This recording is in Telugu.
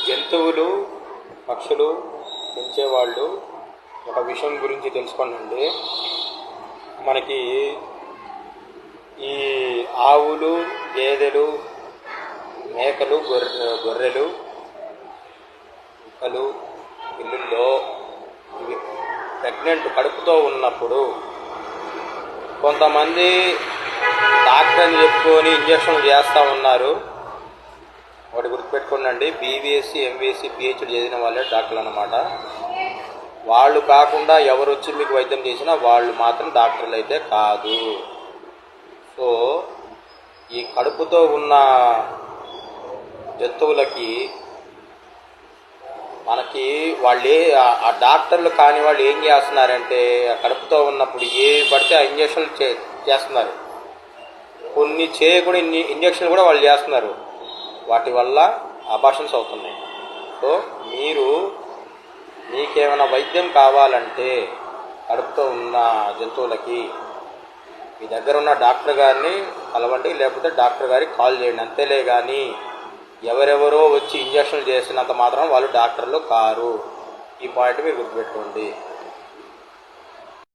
జంతువులు, పక్షులు పెంచేవాళ్ళు ఒక విషయం గురించి తెలుసుకోండి. మనకి ఈ ఆవులు, గేదెలు, మేకలు, గొర్రెలు, కుక్కలు, ఇల్లుల్లో ఇవి ప్రెగ్నెంట్ కడుపుతో ఉన్నప్పుడు కొంతమంది డాక్టర్ని చెప్పుకొని ఇంజక్షన్లు చేస్తూ ఉన్నారు. ఒకటి గుర్తుపెట్టుకోండి, బీవీఎస్సీ, ఎంవీఎస్సీ, పిహెచ్డి చేసిన వాళ్ళే డాక్టర్లు అన్నమాట. వాళ్ళు కాకుండా ఎవరు వచ్చి మీకు వైద్యం చేసినా వాళ్ళు మాత్రం డాక్టర్లు అయితే కాదు. సో ఈ కడుపుతో ఉన్న జంతువులకి మనకి ఆ డాక్టర్లు కాని వాళ్ళు ఏం చేస్తున్నారంటే, ఆ కడుపుతో ఉన్నప్పుడు ఏ పడితే ఆ ఇంజక్షన్లు చేస్తున్నారు. కొన్ని చేయకూడని ఇంజక్షన్లు కూడా వాళ్ళు చేస్తున్నారు. వాటి వల్ల అబార్షన్స్ అవుతున్నాయి. సో మీకేమైనా వైద్యం కావాలంటే కడుపుతో ఉన్న జంతువులకి మీ దగ్గర ఉన్న డాక్టర్ గారిని కలవండి, లేకపోతే డాక్టర్ గారికి కాల్ చేయండి. అంతేలే కానీ ఎవరెవరో వచ్చి ఇంజక్షన్లు చేసినంత మాత్రం వాళ్ళు డాక్టర్లు కారు. ఈ పాయింట్ మీరు గుర్తుపెట్టుకోండి.